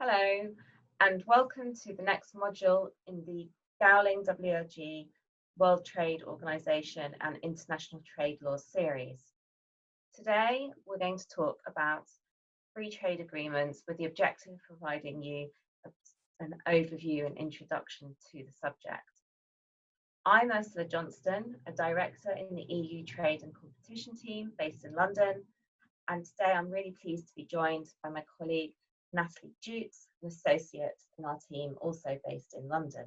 Hello, and welcome to the next module in the Gowling WLG World Trade Organization and International Trade Law series. Today, we're going to talk about free trade agreements with the objective of providing you an overview and introduction to the subject. I'm Ursula Johnston, a director in the EU Trade and Competition team based in London, and today I'm really pleased to be joined by my colleague Natalie Jutes, an associate in our team, also based in London.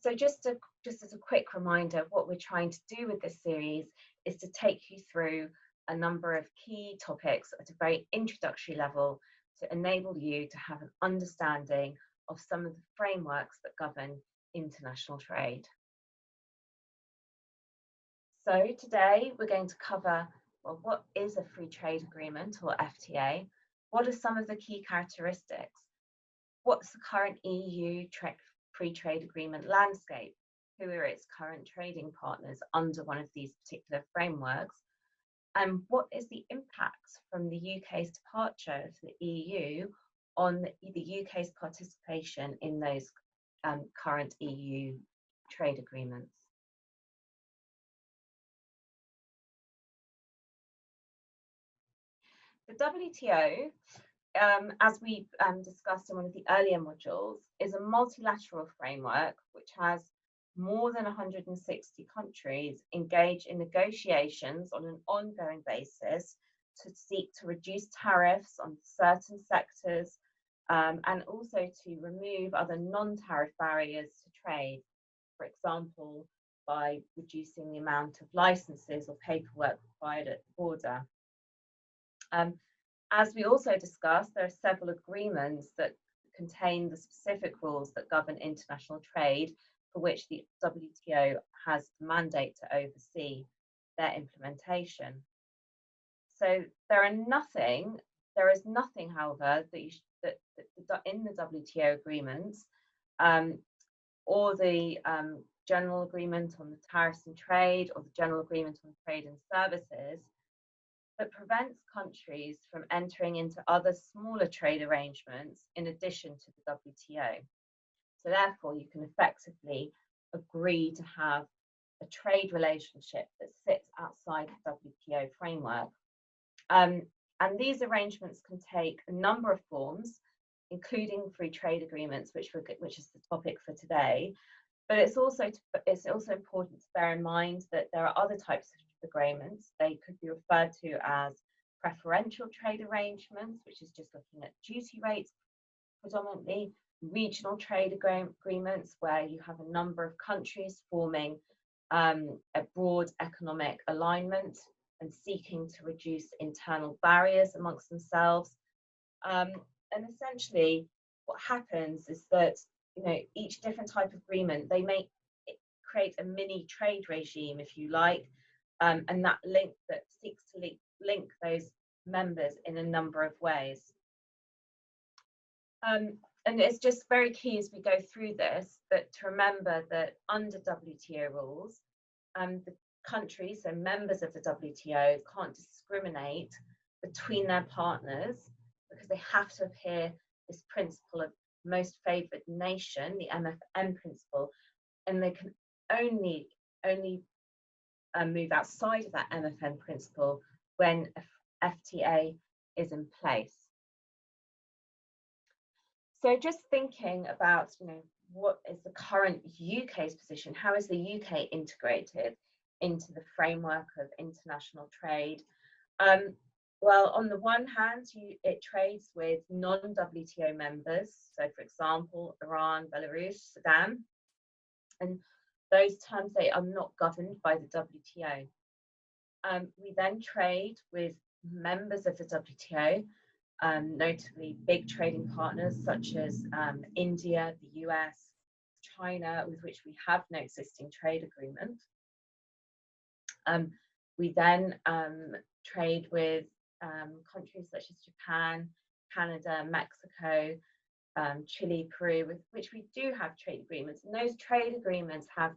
So just as a quick reminder, what we're trying to do with this series is to take you through a number of key topics at a very introductory level to enable you to have an understanding of some of the frameworks that govern international trade. So today we're going to cover, well, what is a free trade agreement or FTA? What are some of the key characteristics? What's the current EU free trade agreement landscape? Who are its current trading partners under one of these particular frameworks? And what is the impact from the UK's departure of the EU on the UK's participation in those current EU trade agreements? The WTO, as we discussed in one of the earlier modules, is a multilateral framework which has more than 160 countries engaged in negotiations on an ongoing basis to seek to reduce tariffs on certain sectors and also to remove other non-tariff barriers to trade, for example, by reducing the amount of licenses or paperwork required at the border. As we also discussed, there are several agreements that contain the specific rules that govern international trade for which the WTO has the mandate to oversee their implementation. So there is nothing, however, that in the WTO agreements or the General Agreement on the Tariffs and Trade or the General Agreement on Trade and Services that prevents countries from entering into other smaller trade arrangements in addition to the WTO. So therefore, you can effectively agree to have a trade relationship that sits outside the WTO framework. And these arrangements can take a number of forms, including free trade agreements, which is the topic for today. But it's also important to bear in mind that there are other types of agreements. They could be referred to as preferential trade arrangements, which is just looking at duty rates predominantly, regional trade agreements, where you have a number of countries forming a broad economic alignment and seeking to reduce internal barriers amongst themselves. And essentially, what happens is that each different type of agreement, they create a mini trade regime, if you like, and that seeks to link those members in a number of ways. And it's just very key as we go through this that to remember that under WTO rules, the countries, so members of the WTO, can't discriminate between their partners because they have to adhere this principle of most favoured nation, the MFN principle, and they can only move outside of that MFN principle when a FTA is in place. So just thinking about, what is the current UK's position? How is the UK integrated into the framework of international trade? Well, on the one hand, it trades with non-WTO members. So, for example, Iran, Belarus, Sudan, and those terms, they are not governed by the WTO. We then trade with members of the WTO, notably big trading partners such as India, the US, China, with which we have no existing trade agreement. We then trade with countries such as Japan, Canada, Mexico, Chile, Peru, with which we do have trade agreements. And those trade agreements have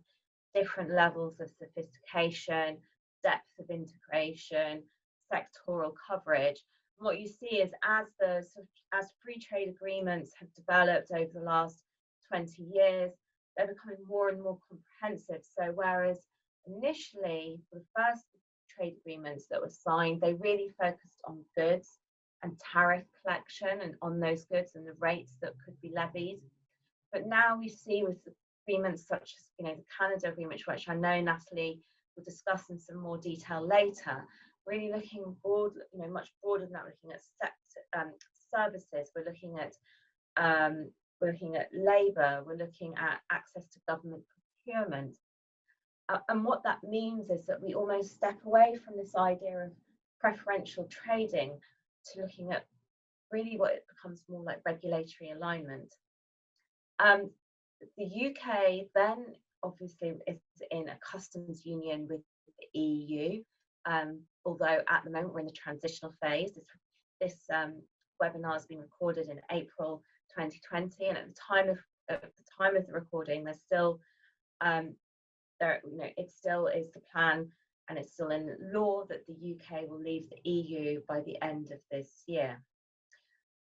different levels of sophistication, depth of integration, sectoral coverage. What you see is as free trade agreements have developed over the last 20 years, they're becoming more and more comprehensive. So whereas initially the first trade agreements that were signed, they really focused on goods and tariff collection and on those goods and the rates that could be levied. But now we see with agreements such as the Canada agreement, which I know Natalie will discuss in some more detail later, really looking broad, much broader than that, looking at services, we're looking at labour, we're looking at access to government procurement. And what that means is that we almost step away from this idea of preferential trading to looking at really what it becomes more like regulatory alignment. The UK then obviously is in a customs union with the EU, although at the moment we're in the transitional phase. This webinar has been recorded in April 2020, and at the time of the recording, there's still it still is the plan, and it's still in law that the UK will leave the EU by the end of this year.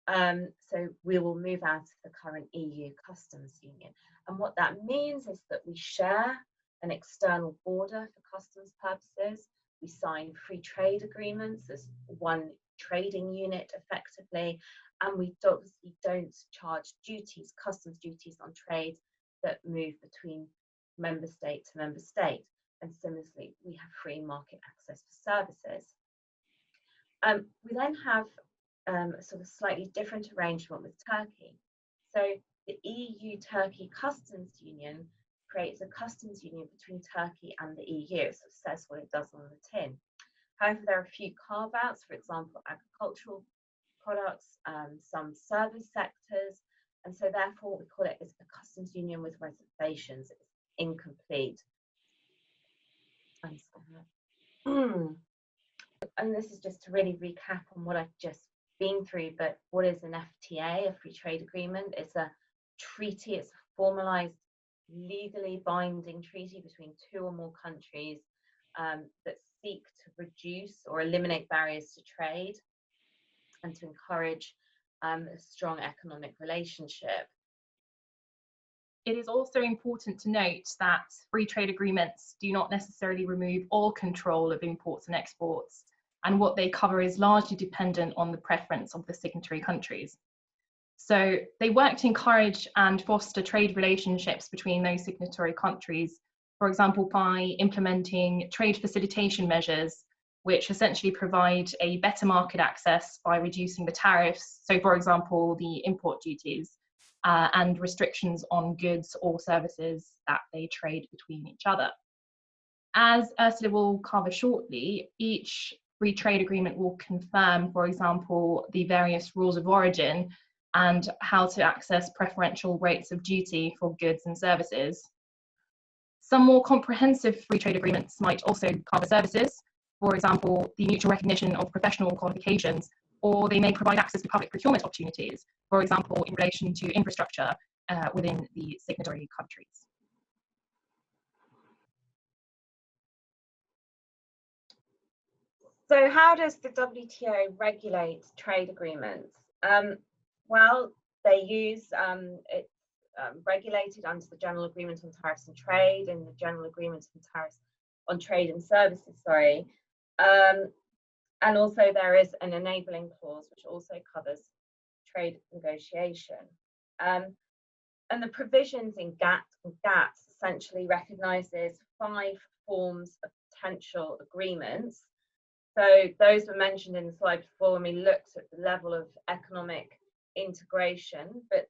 So we will move out of the current EU customs union. And what that means is that we share an external border for customs purposes. We sign free trade agreements as one trading unit effectively, and we obviously don't charge duties, customs duties on trade that move between member state to member state. And similarly, we have free market access for services. We then have a sort of slightly different arrangement with Turkey. So the EU-Turkey Customs Union creates a customs union between Turkey and the EU. It sort of says what it does on the tin. However, there are a few carve-outs, for example, agricultural products, some service sectors, and so therefore we call it is a customs union with reservations. It's incomplete. And this is just to really recap on what I've just been through, but what is an FTA, a free trade agreement? It's a treaty, it's a formalized, legally binding treaty between two or more countries that seek to reduce or eliminate barriers to trade and to encourage a strong economic relationship. It is also important to note that free trade agreements do not necessarily remove all control of imports and exports, and what they cover is largely dependent on the preference of the signatory countries. So they work to encourage and foster trade relationships between those signatory countries, for example, by implementing trade facilitation measures, which essentially provide a better market access by reducing the tariffs. So for example, the import duties and restrictions on goods or services that they trade between each other. As Ursula will cover shortly, each free trade agreement will confirm, for example, the various rules of origin and how to access preferential rates of duty for goods and services. Some more comprehensive free trade agreements might also cover services, for example, the mutual recognition of professional qualifications, or they may provide access to public procurement opportunities, for example, in relation to infrastructure within the signatory countries. So how does the WTO regulate trade agreements? Well, they use it's regulated under the General Agreement on Tariffs and Trade and the General Agreement on Tariffs on Trade and Services, sorry. And also there is an enabling clause which also covers trade negotiation. And the provisions in GATT essentially recognises 5 forms of potential agreements. So those were mentioned in the slide before when we looked at the level of economic integration, but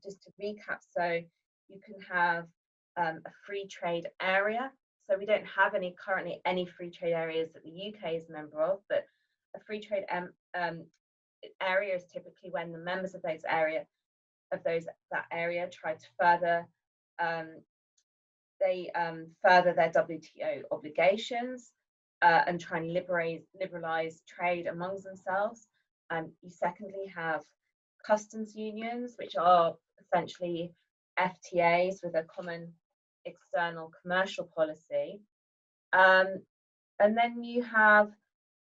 just to recap, so you can have a free trade area. So we don't have currently any free trade areas that the UK is a member of, but a free trade area is typically when the members of that area try to further further their WTO obligations and try and liberalize trade amongst themselves. You secondly have customs unions, which are essentially FTAs with a common external commercial policy. And then you have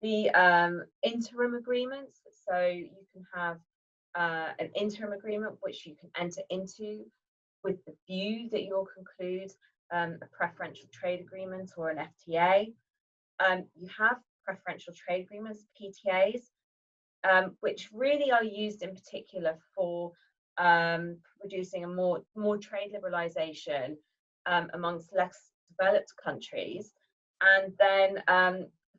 The interim agreements, so you can have an interim agreement which you can enter into with the view that you'll conclude a preferential trade agreement or an FTA. You have preferential trade agreements, PTAs, which really are used in particular for producing a more trade liberalisation amongst less developed countries. And then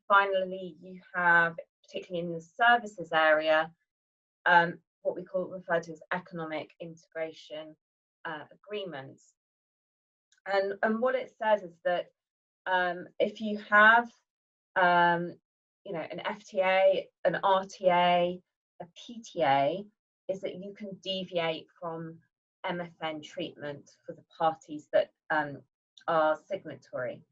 finally, you have, particularly in the services area, what we refer to as economic integration agreements. And what it says is that if you have you know, an FTA, an RTA, a PTA, is that you can deviate from MFN treatment for the parties that are signatory.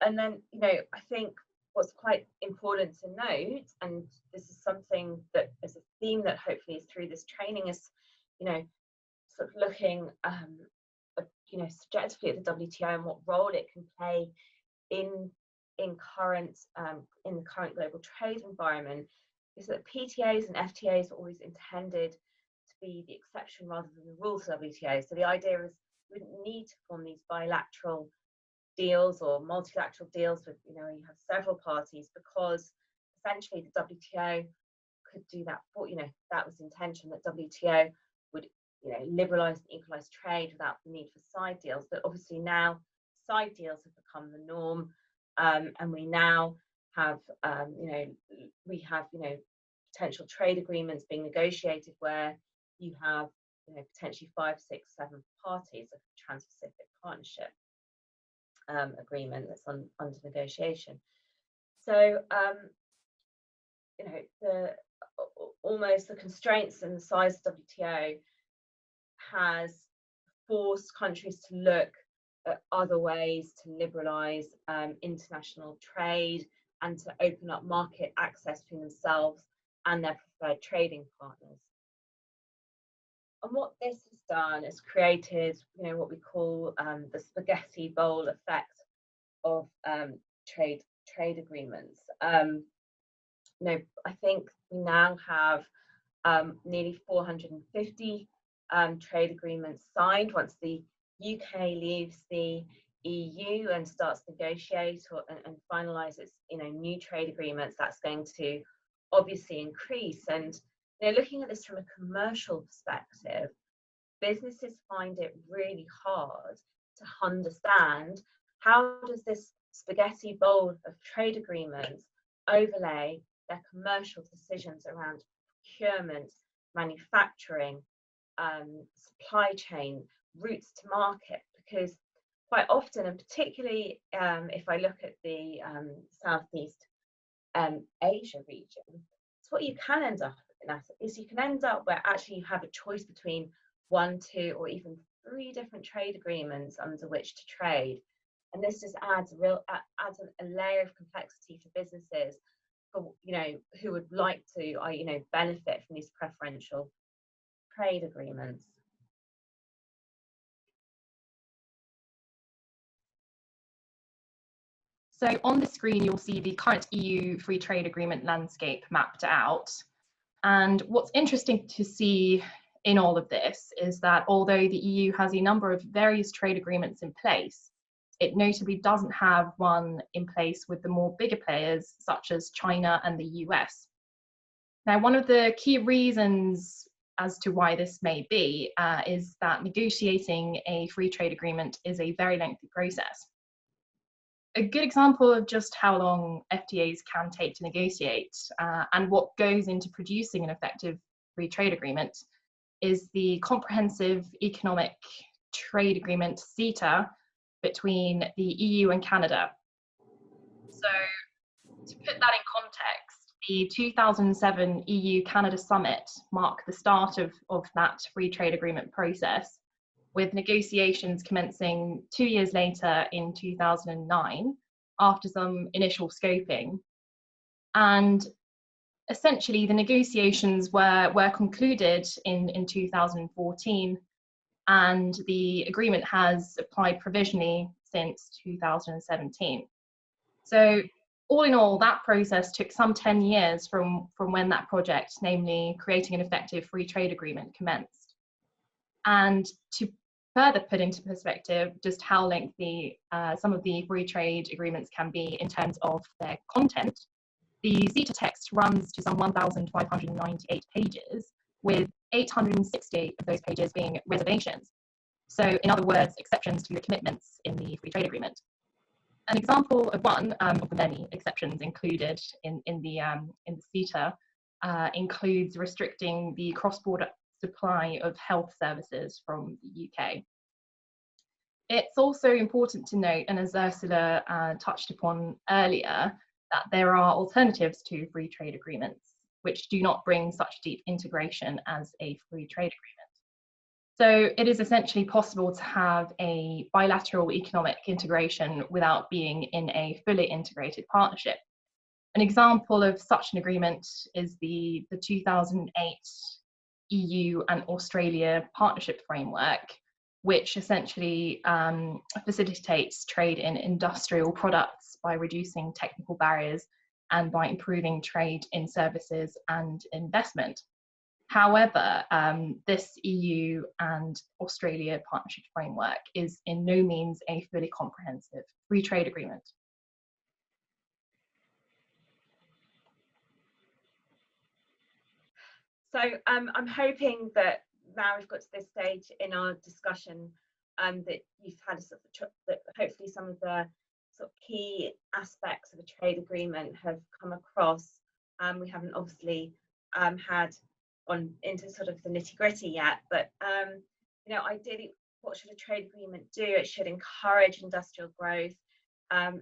And then, you know, I think what's quite important to note, and this is something that is a theme that hopefully is through this training, is, you know, sort of looking, you know, subjectively at the WTO and what role it can play in the current global trade environment, is that PTAs and FTAs are always intended to be the exception rather than the rules of the WTO. So the idea is we wouldn't need to form these bilateral deals or multilateral deals with, you know, you have several parties, because essentially the WTO could do that for, you know, that was the intention, that WTO would, you know, liberalise and equalise trade without the need for side deals. But obviously now side deals have become the norm, and we now have, you know, we have, you know, potential trade agreements being negotiated where you have, you know, potentially 5, 6, 7 parties of a Trans-Pacific Partnership agreement that's under negotiation. So, you know, almost the constraints and the size of WTO has forced countries to look at other ways to liberalise international trade and to open up market access between themselves and their preferred trading partners. And what this has done is created, you know, what we call the spaghetti bowl effect of trade agreements. You know, I think we now have nearly 450 trade agreements signed. Once the UK leaves the EU and starts to negotiate and finalises, you know, new trade agreements, that's going to obviously increase. And, you know, looking at this from a commercial perspective, businesses find it really hard to understand how does this spaghetti bowl of trade agreements overlay their commercial decisions around procurement, manufacturing, supply chain, routes to market, because quite often, and particularly if I look at the Southeast Asia region, it's what you can end up in, is you can end up where actually you have a choice between 1, 2, or even 3 different trade agreements under which to trade, and this just adds a layer of complexity for businesses, for, you know, who would like to, you know, benefit from these preferential trade agreements. So on the screen, you'll see the current EU free trade agreement landscape mapped out. And what's interesting to see in all of this is that although the EU has a number of various trade agreements in place, it notably doesn't have one in place with the more bigger players such as China and the US. Now, one of the key reasons as to why this may be is that negotiating a free trade agreement is a very lengthy process. A good example of just how long FTAs can take to negotiate and what goes into producing an effective free trade agreement is the Comprehensive Economic Trade Agreement, CETA, between the EU and Canada. So, to put that in context, the 2007 EU-Canada Summit marked the start of that free trade agreement process, with negotiations commencing 2 years later in 2009, after some initial scoping. And essentially, the negotiations were concluded in 2014, and the agreement has applied provisionally since 2017. So all in all, that process took some 10 years from when that project, namely creating an effective free trade agreement, commenced. And to further put into perspective just how lengthy some of the free trade agreements can be in terms of their content, the CETA text runs to some 1,598 pages, with 860 of those pages being reservations. So, in other words, exceptions to the commitments in the free trade agreement. An example of one of the many exceptions included in the CETA includes restricting the cross-border supply of health services from the UK. It's also important to note, and as Ursula touched upon earlier, that there are alternatives to free trade agreements which do not bring such deep integration as a free trade agreement. So it is essentially possible to have a bilateral economic integration without being in a fully integrated partnership. An example of such an agreement is the 2008 EU and Australia partnership framework, which essentially facilitates trade in industrial products by reducing technical barriers and by improving trade in services and investment. However, this EU and Australia partnership framework is in no means a fully comprehensive free trade agreement. So I'm hoping that now we've got to this stage in our discussion that you've had that hopefully some of the sort of key aspects of a trade agreement have come across. We haven't obviously had on into sort of the nitty-gritty yet, but you know, ideally, what should a trade agreement do? It should encourage industrial growth,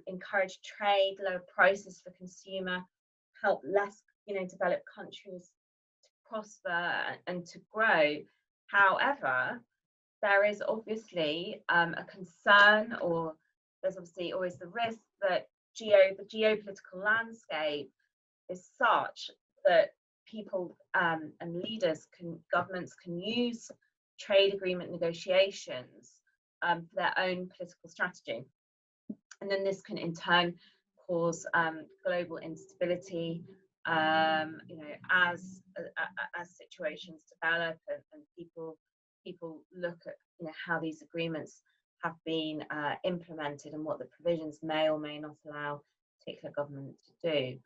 encourage trade, lower prices for consumer, help less, you know, developed countries to prosper and to grow. However, there is obviously a concern, or there's obviously always the risk that the geopolitical landscape is such that people and leaders governments can use trade agreement negotiations for their own political strategy, and then this can in turn cause global instability. You know, as situations develop and people look at, you know, how these agreements have been implemented and what the provisions may or may not allow a particular government to do.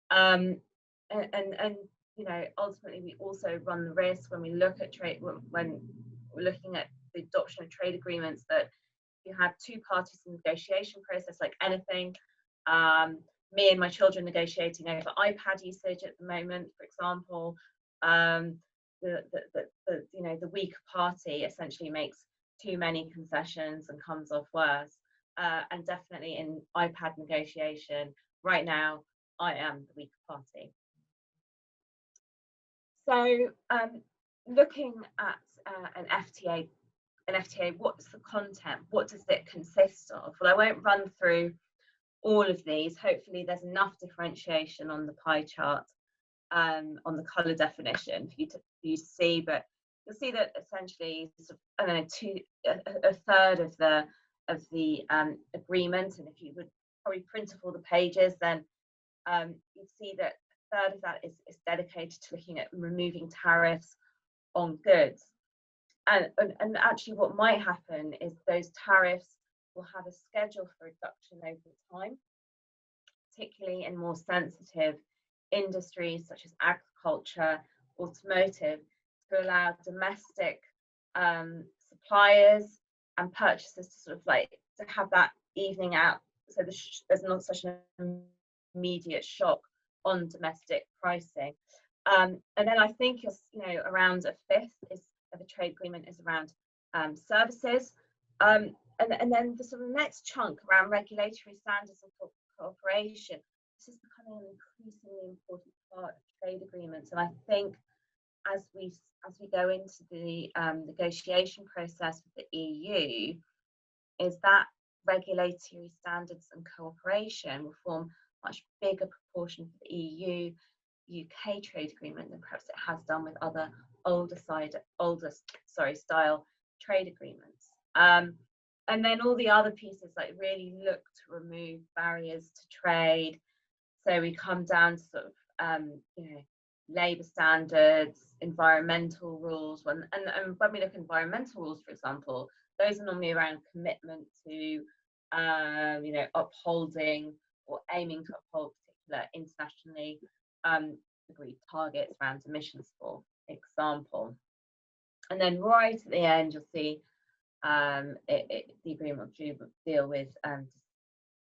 And you know, ultimately we also run the risk when we look at trade, when we're looking at the adoption of trade agreements, that you have two parties in the negotiation process, like anything. Me and my children negotiating over iPad usage at the moment, for example. You know, the weaker party essentially makes too many concessions and comes off worse. And definitely in iPad negotiation right now, I am the weaker party. So looking at an FTA, what's the content? What does it consist of? Well, I won't run through all of these. Hopefully there's enough differentiation on the pie chart, on the colour definition for you to see, but you'll see that essentially sort of, I don't know, a third of the agreement, and if you would probably print off all the pages, then you'd see that a third of that is dedicated to looking at removing tariffs on goods. And actually what might happen is those tariffs will have a schedule for reduction over time, particularly in more sensitive industries such as agriculture, automotive, to allow domestic suppliers and purchasers to sort of like to have that evening out, so there's not such an immediate shock on domestic pricing. And then I think you know, around a fifth of a trade agreement is around services, and then the sort of next chunk around regulatory standards and cooperation. This is becoming an increasingly important part of trade agreements, and I think as we go into the negotiation process with the EU, is that regulatory standards and cooperation will form a much bigger proportion for the EU UK trade agreement than perhaps it has done with other older style trade agreements. And then all the other pieces like really look to remove barriers to trade, So we come down to sort of labour standards, environmental rules. And when we look at environmental rules, for example, those are normally around commitment to upholding or aiming to uphold particular internationally agreed targets around emissions, for example. And then right at the end, you'll see the agreement will deal with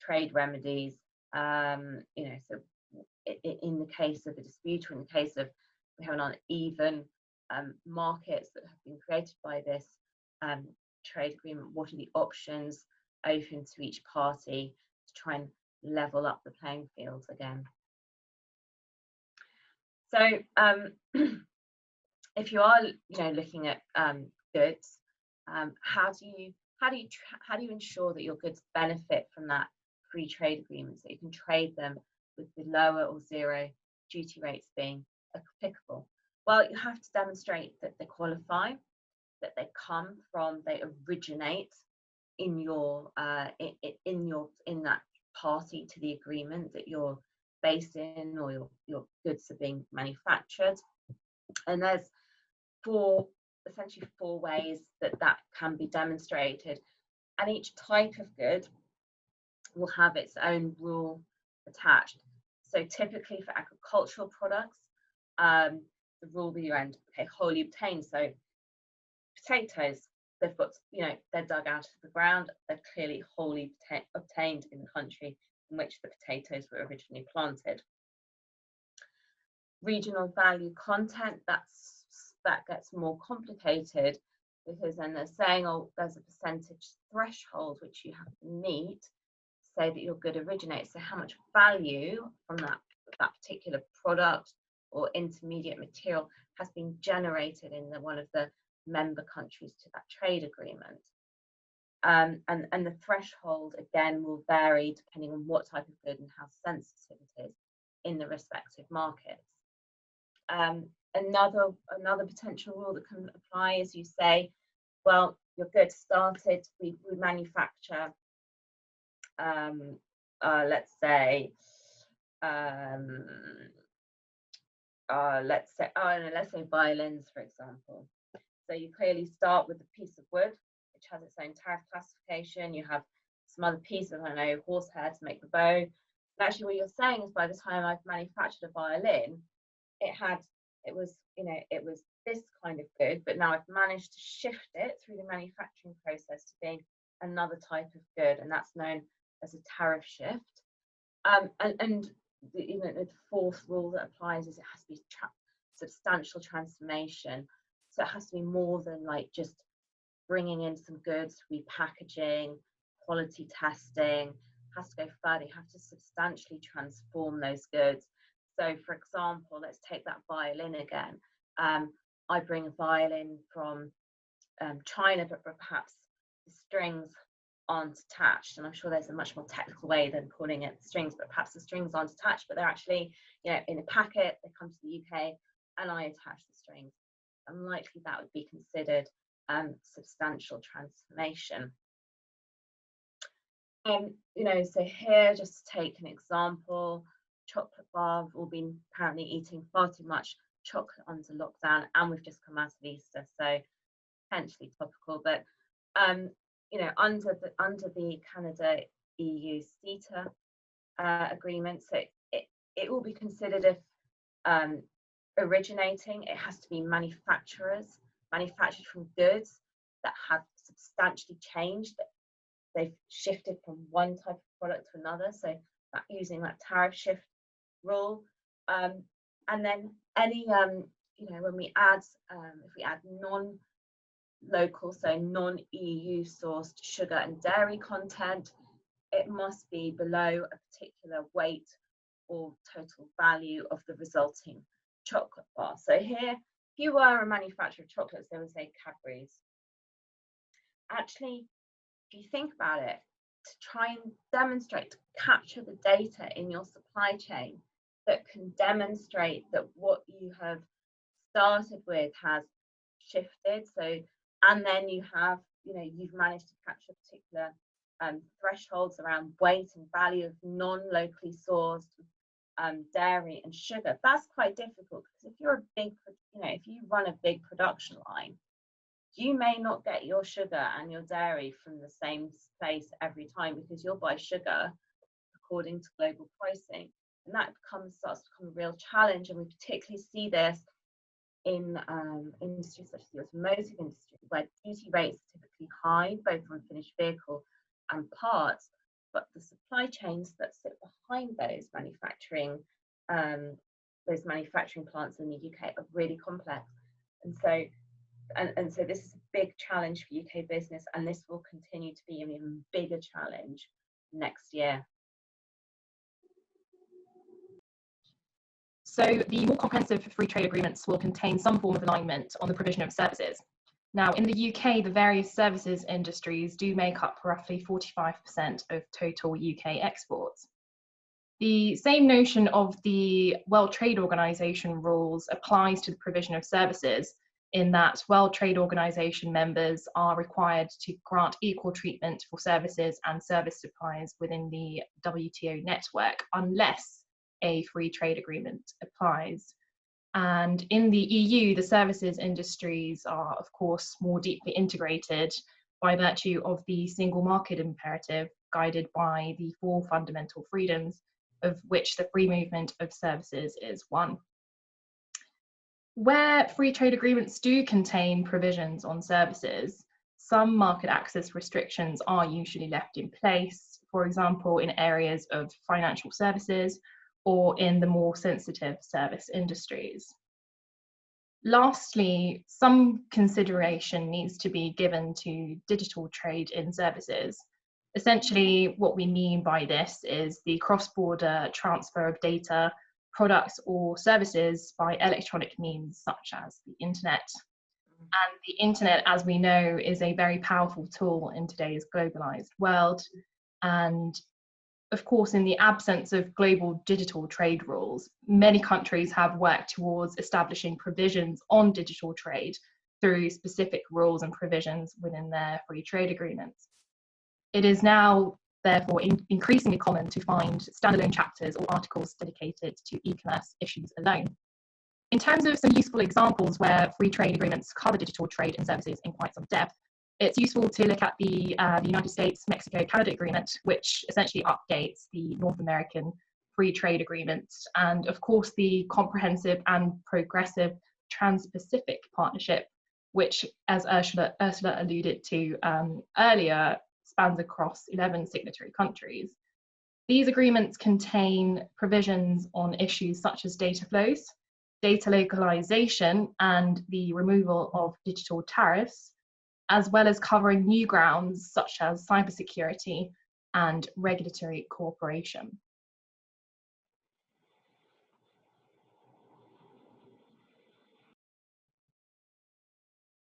trade remedies. So in the case of a dispute, or in the case of we have an uneven markets that have been created by this trade agreement, what are the options open to each party to try and level up the playing field again? So if you are looking at goods, how do you ensure that your goods benefit from that free trade agreement, so you can trade them with the lower or zero duty rates being applicable? Well, you have to demonstrate that they qualify, that they they originate in that party to the agreement that you're based in, or your goods are being manufactured. And there's essentially four ways that can be demonstrated, and each type of good will have its own rule attached. So typically for agricultural products, the rule will be around wholly obtained. So potatoes, they've got they're dug out of the ground, they're clearly wholly obtained in the country in which the potatoes were originally planted. Regional value content, that gets more complicated, because then they're saying, oh, there's a percentage threshold which you have to meet to say that your good originates. So how much value from that particular product or intermediate material has been generated in one of the member countries to that trade agreement. And the threshold again will vary depending on what type of good and how sensitive it is in the respective markets. Another potential rule that can apply is, you say, well, your goods started, we manufacture let's say violins, for example. So you clearly start with a piece of wood which has its own tariff classification. You have some other pieces, I don't know, horsehair to make the bow. And actually what you're saying is, by the time I've manufactured a violin, it was this kind of good, but now I've managed to shift it through the manufacturing process to being another type of good, and that's known as a tariff shift. And the fourth rule that applies is it has to be substantial transformation. So it has to be more than like just bringing in some goods, repackaging, quality testing. It has to go further. You have to substantially transform those goods. So, for example, let's take that violin again. I bring a violin from China, but perhaps the strings aren't attached. And I'm sure there's a much more technical way than calling it strings, but perhaps the strings aren't attached, but they're actually, in a packet. They come to the UK, and I attach the strings. Unlikely that would be considered substantial transformation. So here, just to take an example, chocolate bar. We've all been apparently eating far too much chocolate under lockdown, and we've just come out of Easter, so potentially topical. But under the Canada EU CETA agreement, so it will be considered, if originating, it has to be manufactured from goods that have substantially changed, that they've shifted from one type of product to another, so that using that tariff shift rule. And then any when we add if we add non-local, so non-EU sourced sugar and dairy content, it must be below a particular weight or total value of the resulting chocolate bar. So here, if you were a manufacturer of chocolates, they would say Cadbury's. Actually, if you think about it, to try and demonstrate, to capture the data in your supply chain that can demonstrate that what you have started with has shifted. So, and then you have, you've managed to capture particular thresholds around weight and value of non-locally sourced dairy and sugar, that's quite difficult, because if you're a big, if you run a big production line, you may not get your sugar and your dairy from the same place every time, because you'll buy sugar according to global pricing, and that starts to become a real challenge. And we particularly see this in industries such as the automotive industry, where duty rates are typically high, both on finished vehicle and parts, but the supply chains that sit behind those manufacturing plants in the UK are really complex. And so this is a big challenge for UK business, and this will continue to be an even bigger challenge next year. So the more comprehensive free trade agreements will contain some form of alignment on the provision of services. Now, in the UK, the various services industries do make up roughly 45% of total UK exports. The same notion of the World Trade Organization rules applies to the provision of services, in that World Trade Organization members are required to grant equal treatment for services and service suppliers within the WTO network, unless a free trade agreement applies. And in the EU, the services industries are, of course, more deeply integrated by virtue of the single market imperative, guided by the 4 fundamental freedoms, of which the free movement of services is one. Where free trade agreements do contain provisions on services, some market access restrictions are usually left in place, for example, in areas of financial services or in the more sensitive service industries. Lastly, some consideration needs to be given to digital trade in services. Essentially, what we mean by this is the cross-border transfer of data, products or services by electronic means such as the internet. And the internet, as we know, is a very powerful tool in today's globalized world. And of course, in the absence of global digital trade rules, many countries have worked towards establishing provisions on digital trade through specific rules and provisions within their free trade agreements. It is now, therefore, increasingly common to find standalone chapters or articles dedicated to e-commerce issues alone. In terms of some useful examples where free trade agreements cover digital trade and services in quite some depth, it's useful to look at the United States-Mexico-Canada agreement, which essentially updates the North American free trade agreement, and of course the comprehensive and progressive Trans-Pacific Partnership, which, as Ursula alluded to earlier, spans across 11 signatory countries. These agreements contain provisions on issues such as data flows, data localization, and the removal of digital tariffs, as well as covering new grounds such as cybersecurity and regulatory cooperation.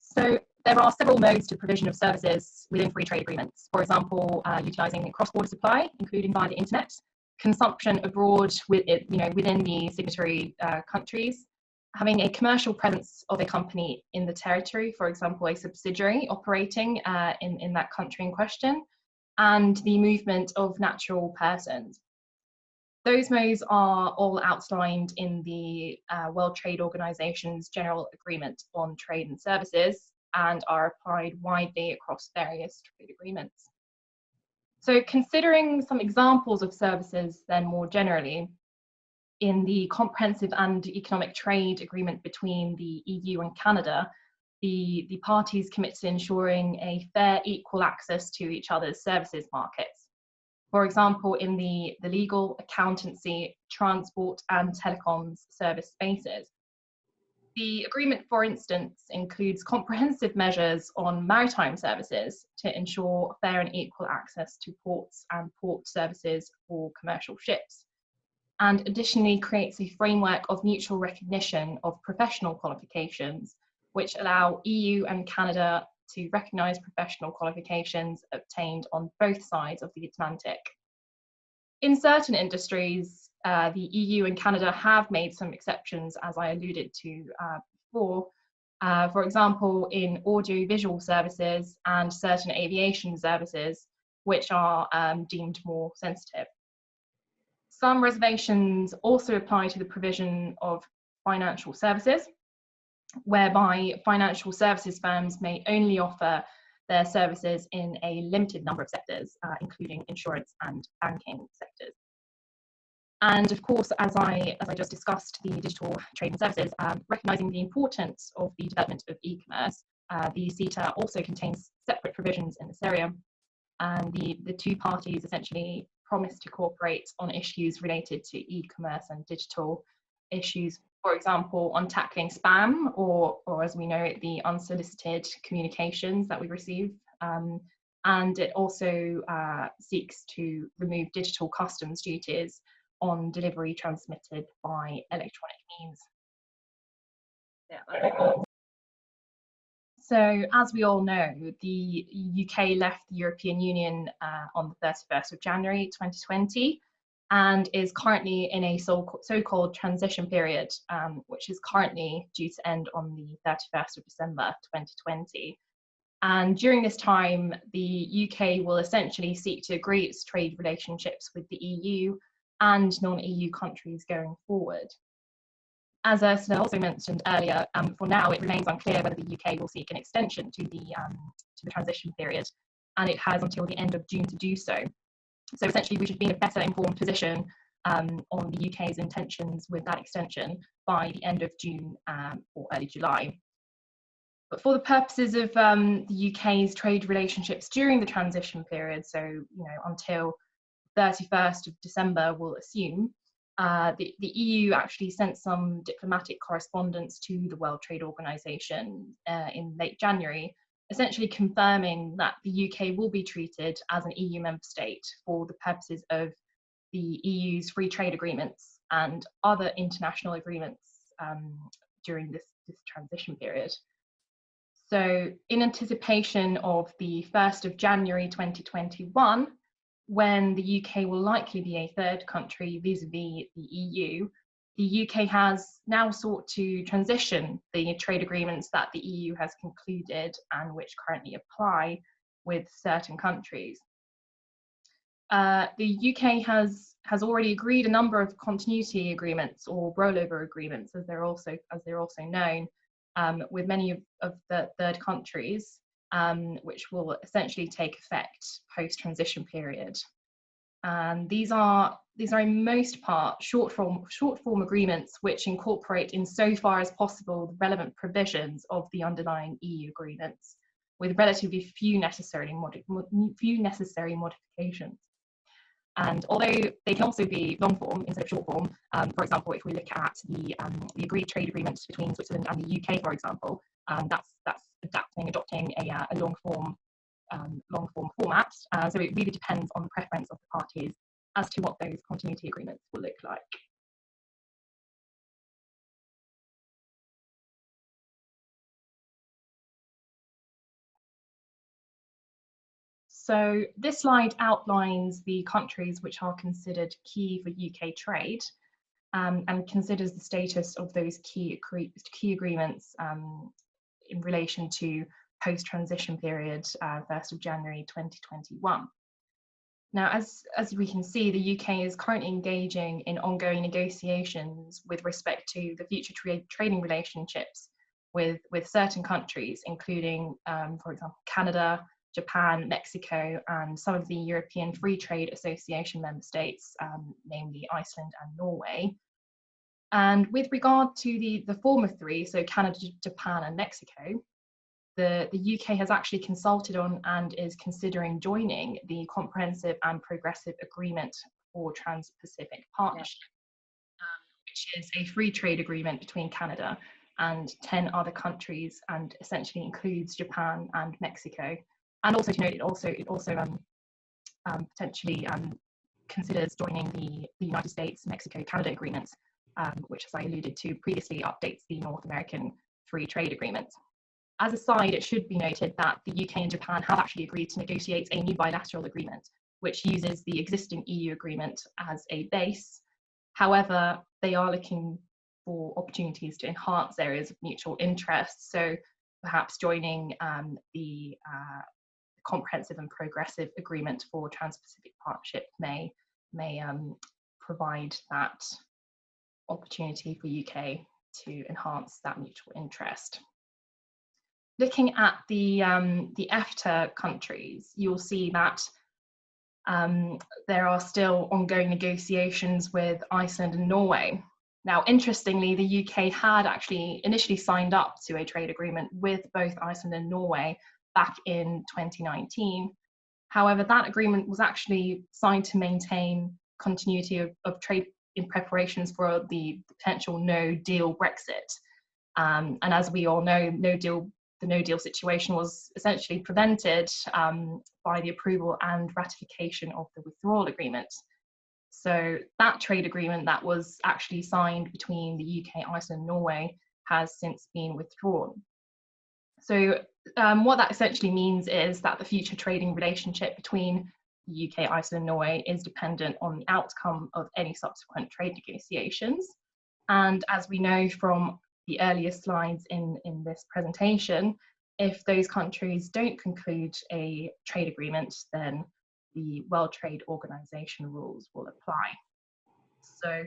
So there are several modes to provision of services within free trade agreements. For example, utilising cross-border supply, including via the internet, consumption abroad within the signatory countries, having a commercial presence of a company in the territory, for example, a subsidiary operating in that country in question, and the movement of natural persons. Those modes are all outlined in the World Trade Organization's General Agreement on Trade and Services and are applied widely across various trade agreements. So considering some examples of services then more generally, in the Comprehensive and Economic Trade Agreement between the EU and Canada, the parties commit to ensuring a fair, equal access to each other's services markets. For example, in the legal, accountancy, transport, and telecoms service spaces. The agreement, for instance, includes comprehensive measures on maritime services to ensure fair and equal access to ports and port services for commercial ships, and additionally creates a framework of mutual recognition of professional qualifications, which allow EU and Canada to recognise professional qualifications obtained on both sides of the Atlantic. In certain industries, the EU and Canada have made some exceptions, as I alluded to before. For example, in audiovisual services and certain aviation services, which are deemed more sensitive. Some reservations also apply to the provision of financial services, whereby financial services firms may only offer their services in a limited number of sectors, including insurance and banking sectors. And of course, as I just discussed, the digital trade and services, recognising the importance of the development of e-commerce, the CETA also contains separate provisions in this area, and the two parties essentially promise to cooperate on issues related to e-commerce and digital issues, for example, on tackling spam or as we know it, the unsolicited communications that we receive. And it also seeks to remove digital customs duties on delivery transmitted by electronic means. Yeah. So, as we all know, the UK left the European Union on the 31st of January 2020 and is currently in a so-called transition period, which is currently due to end on the 31st of December 2020. And during this time, the UK will essentially seek to agree its trade relationships with the EU and non-EU countries going forward. As Ursula also mentioned earlier, for now it remains unclear whether the UK will seek an extension to the transition period, and it has until the end of June to do so. So essentially we should be in a better informed position on the UK's intentions with that extension by the end of June or early July. But for the purposes of the UK's trade relationships during the transition period, so until 31st of December, we'll assume, the EU actually sent some diplomatic correspondence to the World Trade Organization in late January, essentially confirming that the UK will be treated as an EU member state for the purposes of the EU's free trade agreements and other international agreements during this transition period. So in anticipation of the 1st of January 2021, when the UK will likely be a third country vis-a-vis the EU, the UK has now sought to transition the trade agreements that the EU has concluded and which currently apply with certain countries. The UK has already agreed a number of continuity agreements or rollover agreements, as they're also known, with many of the third countries, which will essentially take effect post-transition period. And these are in most part short form agreements which incorporate insofar as possible the relevant provisions of the underlying EU agreements, with relatively few necessary modifications. And although they can also be long form instead of short form, for example, if we look at the agreed trade agreements between Switzerland and the UK, for example, that's adopting a long form format. So it really depends on the preference of the parties as to what those continuity agreements will look like. So this slide outlines the countries which are considered key for UK trade, and considers the status of those key agreements in relation to post-transition period, 1st of January 2021. Now, as we can see, the UK is currently engaging in ongoing negotiations with respect to the future trading relationships with certain countries, including, for example, Canada, Japan, Mexico, and some of the European Free Trade Association member states, namely Iceland and Norway. And with regard to the former three, so Canada, Japan, and Mexico, the UK has actually consulted on and is considering joining the Comprehensive and Progressive Agreement for Trans-Pacific Partnership, which is a free trade agreement between Canada and 10 other countries, and essentially includes Japan and Mexico. And also to note, it also potentially considers joining the United States, Mexico, Canada agreements, which, as I alluded to previously, updates the North American Free Trade Agreement. As a side, it should be noted that the UK and Japan have actually agreed to negotiate a new bilateral agreement, which uses the existing EU agreement as a base. However, they are looking for opportunities to enhance areas of mutual interest. So perhaps joining the Comprehensive and Progressive Agreement for Trans-Pacific Partnership may provide that opportunity for UK to enhance that mutual interest. Looking at the FTA countries, you'll see that there are still ongoing negotiations with Iceland and Norway. Now, interestingly, the UK had actually initially signed up to a trade agreement with both Iceland and Norway back in 2019. However, that agreement was actually signed to maintain continuity of trade in preparations for the potential no-deal Brexit. And as we all know, the no-deal situation was essentially prevented by the approval and ratification of the withdrawal agreement. So that trade agreement that was actually signed between the UK, Iceland, and Norway has since been withdrawn. So what that essentially means is that the future trading relationship between the UK, Iceland, and Norway is dependent on the outcome of any subsequent trade negotiations. And as we know from the earlier slides in this presentation, if those countries don't conclude a trade agreement, then the World Trade Organization rules will apply. So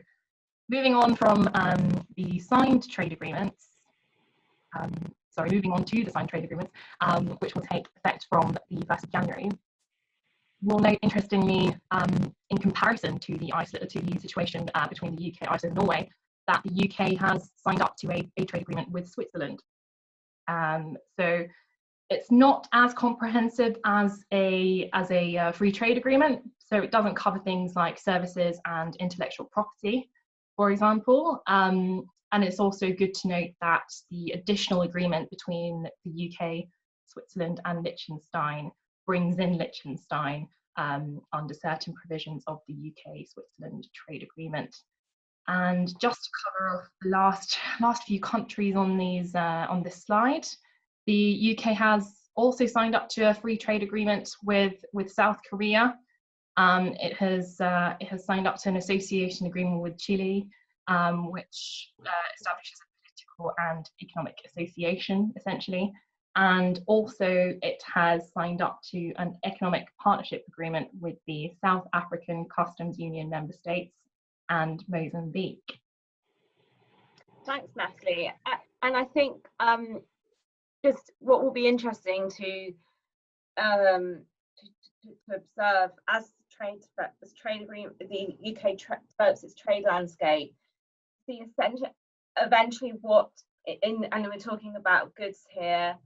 moving on from the signed trade agreements, moving on to the signed trade agreements, which will take effect from the 1st of January. We'll note, interestingly, in comparison to the situation between the UK, Iceland, and Norway, that the UK has signed up to a trade agreement with Switzerland. So it's not as comprehensive as a free trade agreement. So it doesn't cover things like services and intellectual property, for example. And it's also good to note that the additional agreement between the UK, Switzerland, and Liechtenstein brings in Liechtenstein under certain provisions of the UK-Switzerland trade agreement. And just to cover off the last few countries on this slide, the UK has also signed up to a free trade agreement with South Korea. It has signed up to an association agreement with Chile, which establishes a political and economic association, essentially. And also it has signed up to an economic partnership agreement with the South African Customs Union member states and Mozambique. Thanks, Natalie. And I think just what will be interesting to observe as trade agreement, the UK develops its trade landscape, see eventually what and we're talking about goods here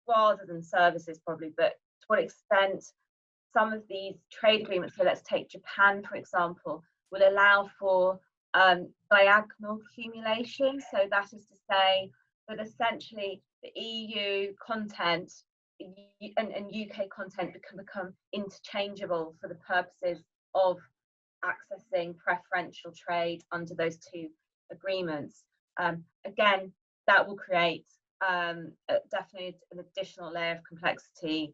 rather than services probably, but to what extent some of these trade agreements, so let's take Japan for example, will allow for diagonal accumulation. So that is to say that essentially the EU content and UK content can become interchangeable for the purposes of accessing preferential trade under those two agreements. Again, that will create definitely an additional layer of complexity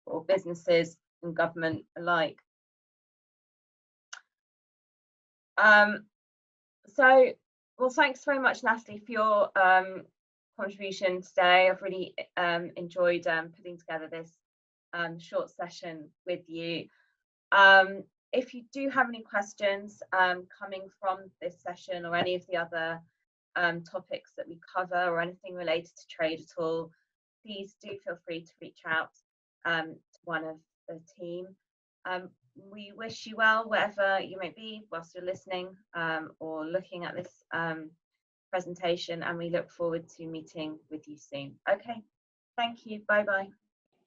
for businesses and government alike. Well, thanks very much, Natalie, for your contribution today. I've really enjoyed putting together this short session with you. If you do have any questions coming from this session or any of the other topics that we cover or anything related to trade at all, please do feel free to reach out to one of the team. We wish you well wherever you may be whilst you're listening or looking at this presentation, and we look forward to meeting with you soon. Okay, thank you. Bye bye.